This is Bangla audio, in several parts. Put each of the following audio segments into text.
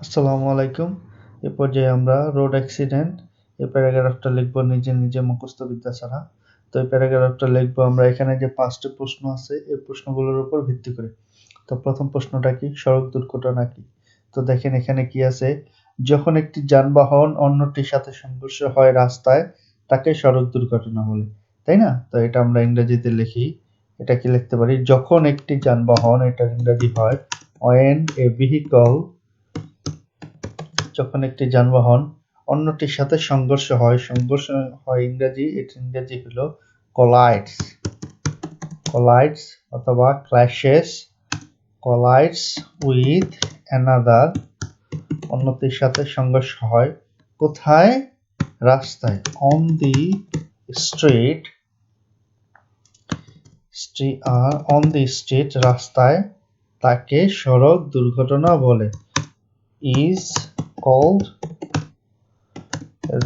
আসসালামু আলাইকুম। এ পর্যায়ে আমরা রোড অ্যাক্সিডেন্ট এই প্যারাগ্রাফটা লিখব নিজে মুখস্থ বিদ্যা ছাড়া। তো এই প্যারাগ্রাফটা লিখব আমরা এখানে যে 5টি প্রশ্ন আছে এই প্রশ্নগুলোর উপর ভিত্তি করে। তো প্রথম প্রশ্নটা কি? সড়ক দুর্ঘটনা কি? তো দেখেন এখানে কি আছে? যখন একটি যানবাহন অন্যটির সাথে সংঘর্ষ হয় রাস্তায় তাকে সড়ক দুর্ঘটনা বলে। তাই না? তো এটা আমরা ইংরেজিতে লিখি। এটা কি লিখতে পারি? যখন একটি যানবাহন, এটার ইংরেজি হয় when a vehicle, যখন একটি যানবাহন অন্যটির সাথে সংঘর্ষ হয় ইংরেজি হলো collides অথবা collides with another, অন্যটির সাথে সংঘর্ষ হয় কোথায়? রাস্তায়, on the street, রাস্তায়, তাকে সড়ক দুর্ঘটনা বলে। is called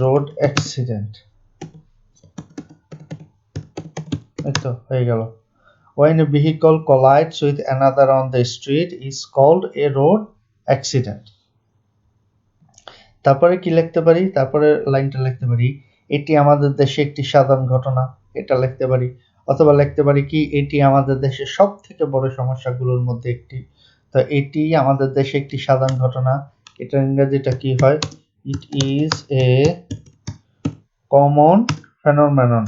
road accident. এইতো হয়ে গেল। When a vehicle collides with another on the street is called a road accident. তারপরে কি লিখতে পারি? তারপরে লাইনটা লিখতে পারি, এটি আমাদের দেশে একটি সাধারণ ঘটনা। এটা লিখতে পারি। অথবা লিখতে পারি কি, এটি আমাদের দেশের সবথেকে বড় সমস্যাগুলোর মধ্যে একটি। তো এটি আমাদের দেশে একটি সাধারণ ঘটনা। এটার ইংরেজিটা কি হয়? It is a common phenomenon.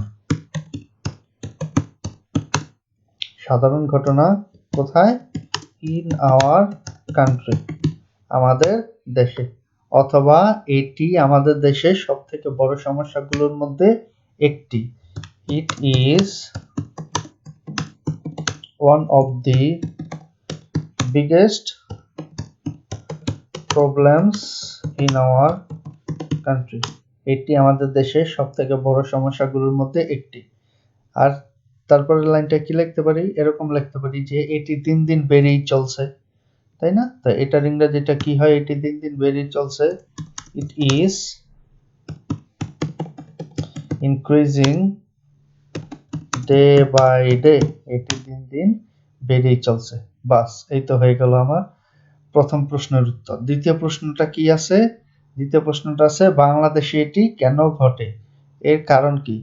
সাধারণ ঘটনা কোথায়? ইন আওয়ার কান্ট্রি, আমাদের দেশে। অথবা এটি আমাদের দেশের সবথেকে বড় সমস্যাগুলোর মধ্যে একটি। It is one of the biggest problems in our country, এটি আমাদের দেশের সবথেকে বড় সমস্যাগুলোর মধ্যে একটি। আর তারপরের লাইনটা কি লিখতে পারি? এরকম লিখতে পারি যে এটি দিন দিন বেড়েই চলছে। তাই না? তো এটার ইংরেজিটা কি হয়? এটি দিন দিন বেড়েই চলছে। It is increasing day by day, এটি দিন দিন বেড়েই চলছে। বাস, এই তো হয়ে গেল আমার প্রথম প্রশ্নের উত্তর। দ্বিতীয় প্রশ্নটা কি আছে? দ্বিতীয় প্রশ্নটা আছে বাংলাদেশে এটি কেন ঘটে? এর কারণ কি?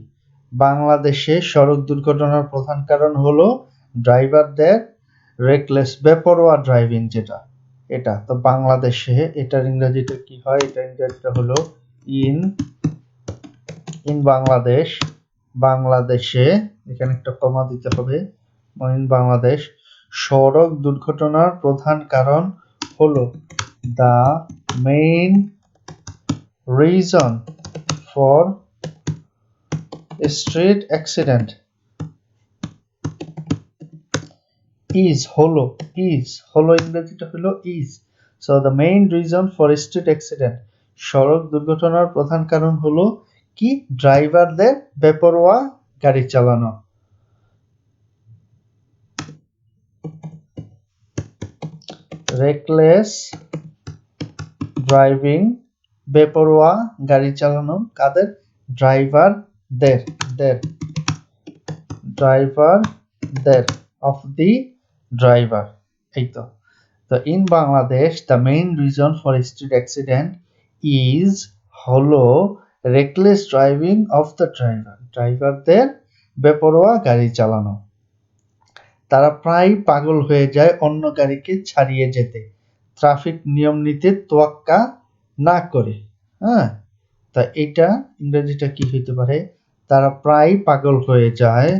বাংলাদেশে সড়ক দুর্ঘটনার প্রধান কারণ হলো ড্রাইভারদের রেকলেস, বেপরোয়া ড্রাইভিং, যেটা এটা। তো বাংলাদেশে এটার ইংরেজিটা কি হয়? এটার ইংরেজিটা হলো ইন বাংলাদেশে, এখানে একটা কমা দিতে হবে, ইন বাংলাদেশ সড়ক দুর্ঘটনার প্রধান কারণ হলো the main reason for street accident is হলো ইংরেজিটা হলো is, so the main reason for street accident, সড়ক দুর্ঘটনার প্রধান কারণ হলো কি? ড্রাইভারদের বেপরোয়া গাড়ি চালানো। রেকলেস ড্রাইভিং, বেপরোয়া গাড়ি চালানো কাদের? ড্রাইভারদের অফ দি ড্রাইভার। এই তো। তো in Bangladesh the main reason for street accident is হলো রেকলেস ড্রাইভিং অফ দ্য ড্রাইভারদের বেপরোয়া গাড়ি চালানো। তারা প্রায় পাগল হয়ে যায় অন্য গাড়িকে ছাড়িয়ে যেতে, ট্রাফিক নিয়ম নিতে তোয়াক্কা না করে। হ্যাঁ, তা এটা ইংরেজিটা কি হইতে পারে? তারা প্রায় পাগল হয়ে যায়,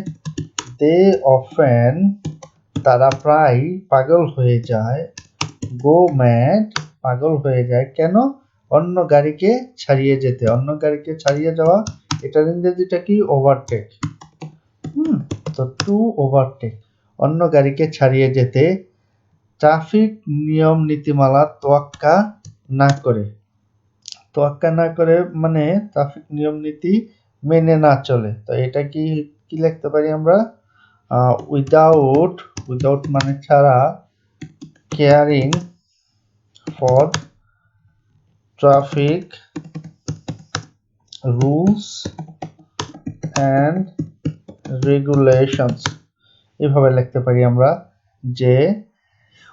তারা প্রায় পাগল হয়ে যায়, গো ম্যাড, পাগল হয়ে যায় কেন? অন্য গাড়িকে ছাড়িয়ে যেতে। অন্য গাড়িকে ছাড়িয়ে যাওয়া, এটার ইংরেজিটা কি? ওভারটেক। তো টু ওভারটেক, অন্য গাড়িকে ছাড়িয়ে যেতে, ট্রাফিক নিয়ম নীতিমালা তোয়াক্কা না করে মানে ট্রাফিক নিয়ম নীতি মেনে না চলে। তো এটা কি লিখতে পারি আমরা? উইদাউট মানে ছাড়া, caring for traffic rules and regulations, এভাবে লিখতে পারি আমরা যে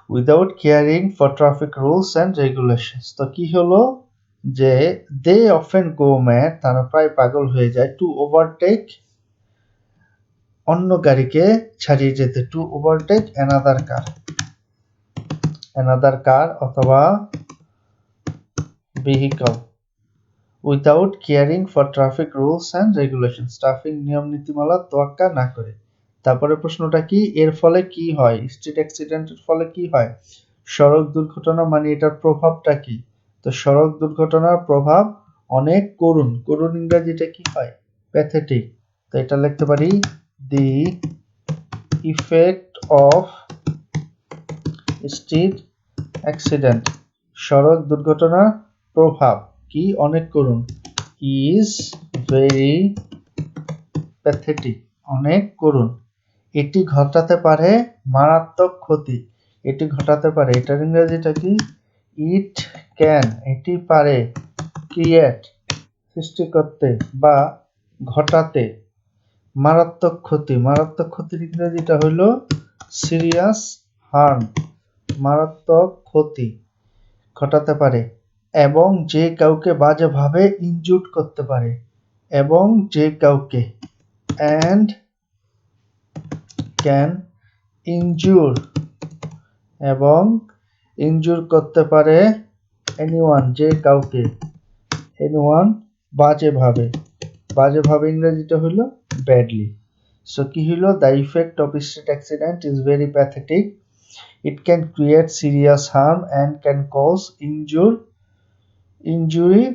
without caring for traffic rules and regulations. তো কি হলো যে দে অফেন গো ম্যাড, তারা প্রায় পাগল হয়ে যায়, টু ওভারটেক, অন্য গাড়িকে ছাড়িয়ে যেতে, টু ওভারটেক অ্যানাদার কার অথবা vehicle, without caring for traffic rules and regulations, traffic নিয়ম নীতিমালা তোয়াক্কা না করে। তারপরে প্রশ্নটা কি, এর ফলে কি হয়, স্ট্রিট অ্যাক্সিডেন্টের ফলে কি হয়, সড়ক দুর্ঘটনা, মানে এটার প্রভাবটা কি। তো সড়ক দুর্ঘটনার প্রভাব অনেক করুণ, করুণ ইংরেজিটা কি হয়, প্যাথেটিক। তো এটা লিখতে পারি the effect of street accident, সড়ক দুর্ঘটনার প্রভাব কি, অনেক করুণ, ইজ ভেরি প্যাথেটিক, অনেক করুণ। এটি ঘটাতে পারে মারাত্মক ক্ষতি, এটি ঘটাতে পারে, এটার ইংরেজিটা কি, ইট ক্যান, এটি পারে, ক্রিয়েট, সৃষ্টি করতে বা ঘটাতে, মারাত্মক ক্ষতি, মারাত্মক ক্ষতির ইংরেজিটা হইল সিরিয়াস হার্ম, মারাত্মক ক্ষতি ঘটাতে পারে, এবং যে কাউকে বাজেভাবে ইনজুর করতে পারে, এবং যে কাউকে, অ্যান্ড ক্যান ইনজুর, এবং ইনজুর করতে পারে, এনিওয়ান, যে কাউকে, এনিওয়ান বাজেভাবে, বাজেভাবে ইংরেজিটা হইল ব্যাডলি। সো কি হইল, the effect of street accident is very pathetic, it can create serious harm and can cause injury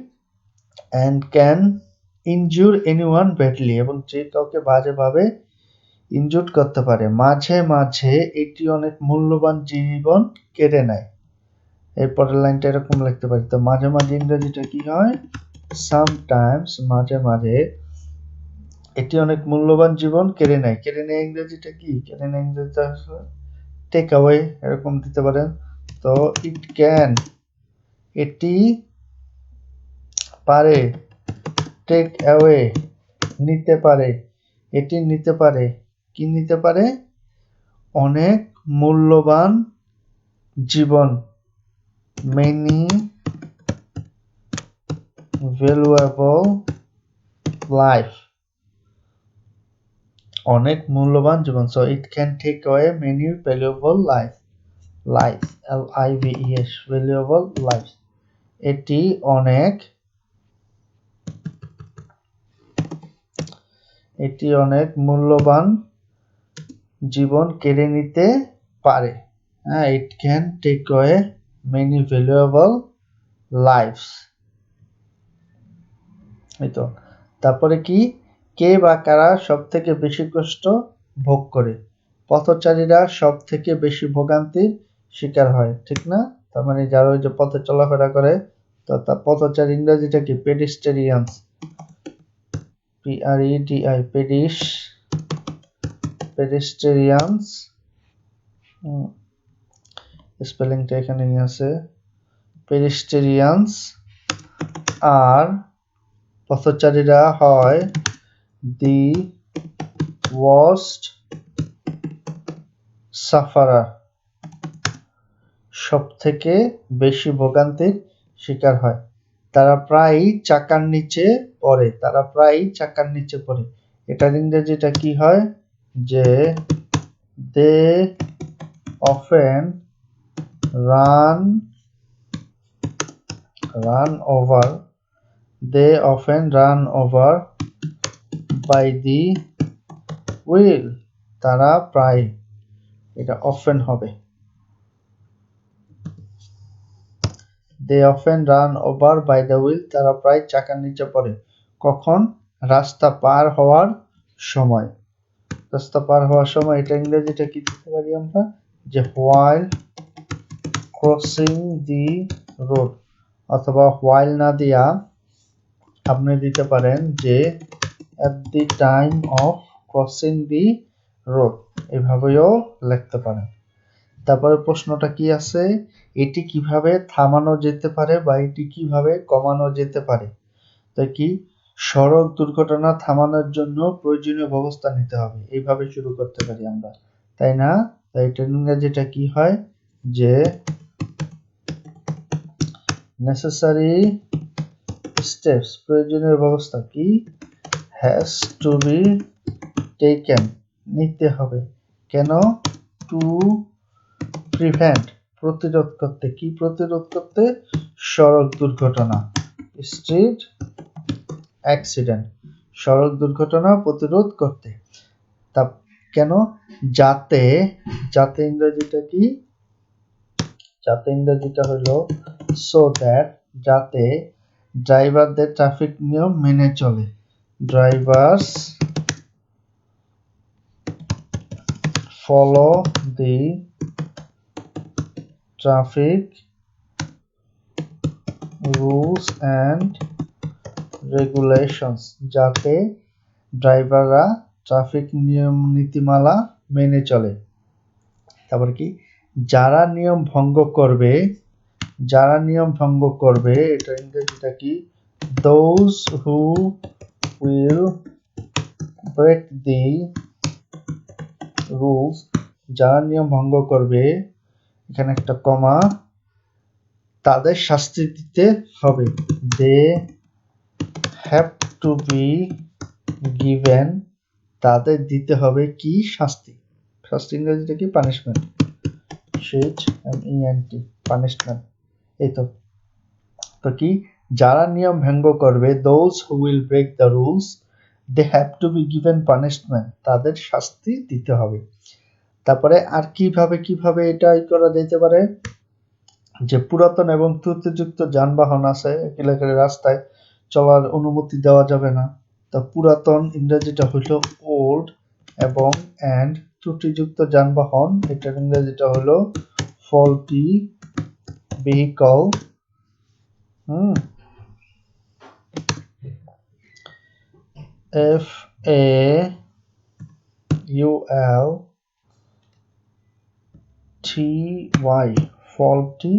and can injure anyone badly, এবং যে কাউকে বাজেভাবে ইনজুর করতে পারে, মাঝে মাঝে এটি অনেক মূল্যবান জীবন কেড়ে নেয়। এরপরের লাইনটা এরকম লিখতে পারি, তো মাঝে মাঝে ইংরেজিটা কি হয়, সামটাইমস, মাঝে মাঝে এটি অনেক মূল্যবান জীবন কেড়ে নেয়, কেড়ে নেয় ইংরেজিটা কি, কেড়ে নেয় ইংরেজিটা টেক অ্যাওয়ে, এরকম দিতে পারেন। তো ইট ক্যান, এটি পারে, টেক অ্যাওয়ে নিতে পারে, এটি নিতে পারে, কি নিতে পারে, অনেক মূল্যবান জীবন, মেনি ভ্যালুয়েবল লাইফ, অনেক মূল্যবান জীবন। So it can take away many valuable life, LIVES, valuable life, এটি অনেক, এটি অনেক মূল্যবান জীবন কেড়ে নিতে পারে। হ্যাঁ, it can take away many valuable lifes. এই তো, তারপরে কি, কে বা কারা সব থেকে বেশি কষ্ট ভোগ করে, পথচারীরা সব থেকে বেশি ভোগান্তির শিকার হয়, ঠিক না। তার মানে যারা ওই যে পথে চলাফেরা করে, তো তার পথচারী ইংরেজিটা কি, পেডিস্টেরিয়ানস, PREDI, পেডিস্টেরিয়ানস, স্পেলিংটা এখানেই আছে, পেডিস্টেরিয়ানস, আর পথচারীরা হয় দি ওয়ার্স্ট সাফারার, সব থেকে বেশি ভোগান্তির শিকার হয়, তারা প্রায়ই চাকার নিচে পড়ে, তারা প্রায়ই চাকার নিচে পড়ে, এটার ইংরেজিটা কি হয়, যে they often run over, they often run over by the wheel, তারা প্রায়, এটা often হবে, they often run over by the wheel, তারা প্রায় চাকার নিচে পড়ে, কখন, রাস্তা পার হওয়ার সময়, রাস্তা পার হওয়ার সময়, এটা ইংরেজিটা কি দিতে পারি আমরা, যে while crossing the road, অথবা while না দিয়া আপনি দিতে পারেন যে at the time of crossing the road, এভাবেও লিখতে পারেন। তারপরে প্রশ্নটা কি আছে, এটি কিভাবে থামানো যেতে পারে বা এটি কিভাবে কমানো যেতে পারে। তাই কি, সড়ক দুর্ঘটনা থামানোর জন্য প্রয়োজনীয় ব্যবস্থা নিতে হবে, এইভাবে শুরু করতে পারি আমরা, তাই না। তাই এটা ইংরেজিটা কি হয়, যে necessary steps প্রয়োজনীয় ব্যবস্থা কি has to be taken নিতে হবে কেন টু প্রিভেন্ট প্রতিরোধ করতে কি প্রতিরোধ করতে সড়ক দুর্ঘটনা স্ট্রিট অ্যাক্সিডেন্ট সড়ক দুর্ঘটনা প্রতিরোধ করতে তা কেন যাতে যাতে ইংরেজিটা কি যাতে ইংরেজিটা হলো সো দ্যাট যাতে ড্রাইভারদের ট্রাফিক নিয়ম মেনে চলে drivers follow the traffic rules and regulations যাতে ড্রাইভাররা ট্রাফিক নিয়ম নীতিমালা মেনে চলে তারপর কি যারা নিয়ম ভঙ্গ করবে এটা ইংরেজিটা কি those who will break the rules যারা নিয়ম ভঙ্গ করবে এখানে একটা কমা তাদের শাস্তি দিতে হবে they have to be given তাদের দিতে হবে কি শাস্তি শাস্তি ইংরেজিটা কি পানিশমেন্ট পানিশমেন্ট এই তো কি যারা নিয়ম ভঙ্গ করবে those who will break the rules they have to be given punishment তাদের শাস্তি দিতে হবে তারপরে আর কিভাবে এটা করা যেতে পারে যে পুরাতন এবং ত্রুটিযুক্ত যানবাহন আছে এলাকার রাস্তায় চলার অনুমতি দেওয়া যাবে না তো পুরাতন ইংরেজিটা হলো ওল্ড এবং এন্ড ত্রুটিযুক্ত যানবাহন এটার ইংরেজিটা হলো faulty vehicle FAULTY faulty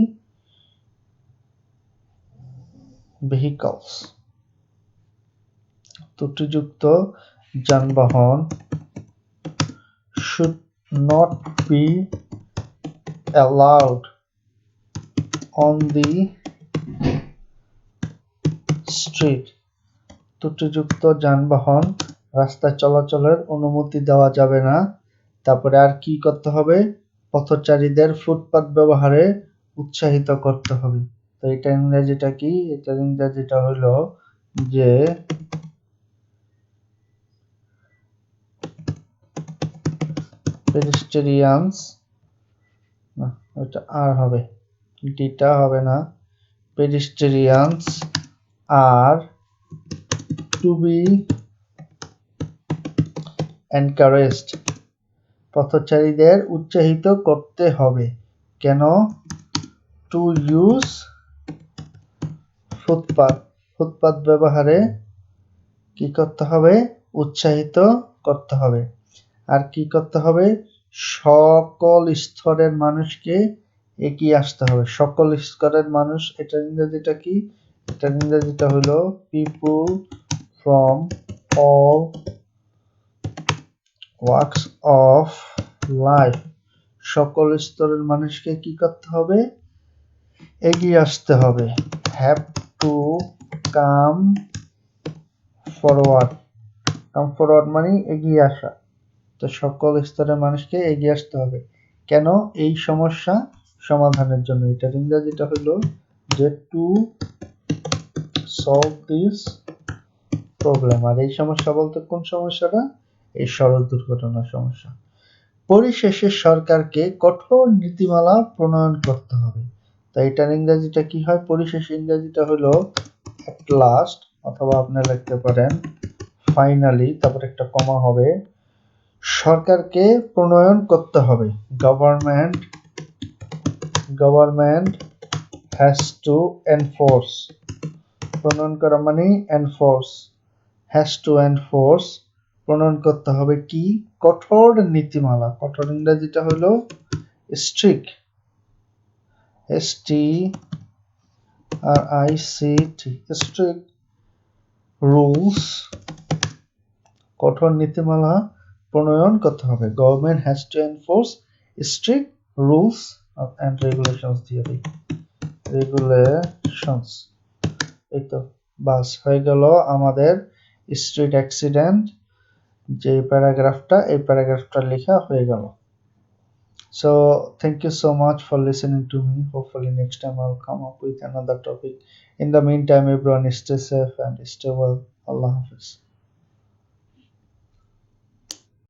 vehicles ত্রুটিযুক্ত যানবাহন should not be allowed on the street ত্রুটিযুক্ত যানবাহন রাস্তায় চলাচলের অনুমতি দেওয়া যাবে না তারপরে আর কি করতে হবে পথচারীদের ফুটপাত ব্যবহারে উৎসাহিত করতে হবে তো এটা ইংরেজিটা কি এটা ইংরেজিটা হলো যে pedestrians না এটা আর হবে ডিটা হবে না pedestrians are to be encouraged পথচারীদের উৎসাহিত করতে হবে কেন টু ইউজ ফুটপাত ব্যবহারে কি করতে হবে উৎসাহিত করতে হবে আর কি করতে হবে সকল স্তরের মানুষকে এগিয়ে আসতে হবে সকল স্তরের মানুষ এটা ইংরেজিটা কি এটা ইংরেজিটা হলো people from all walks of life সকল স্তরের মানুষকে কি করতে হবে এগিয়ে আসতে হবে have to come forward মানে এগিয়ে আসা তো সকল স্তরের মানুষকে এগিয়ে আসতে হবে কেন এই সমস্যা সমাধানের জন্য এটা ইংরেজিটা হলো যে টু solve this problem আর এই সমস্যা বলতে কোন সমস্যাটা এই সড়ক দুর্ঘটনার সমস্যা পরিশেষে সরকারকে কঠোর নীতিমালা প্রণয়ন করতে হবে তাই এটার ইংরেজিটা কি হয় পরিশেষে ইংরেজিটা হলো at last অথবা আপনি লিখতে পারেন ফাইনালি তারপর একটা কমা হবে সরকারকে প্রণয়ন করতে হবে গভর্নমেন্ট has to enforce প্রণয়ন করা মানে has to enforce প্রণয়ন করতে হবে কি কঠোর নীতিমালা কঠোর ইংরেজিটা হলো strict strict rules কঠোর নীতিমালা প্রণয়ন করতে হবে government has to enforce strict rules and regulations দিয়ে দিই রেগুলেশনস। এই তো বাস হয়ে গেল আমাদের স্ট্রিট অ্যাক্সিডেন্ট যে প্যারাগ্রাফটা, এই প্যারাগ্রাফটা লেখা হয়ে গেল। So thank you so much for listening to me. Hopefully next time I'll come up with another topic. In the meantime, everyone stay safe and stay well. Allah Hafiz.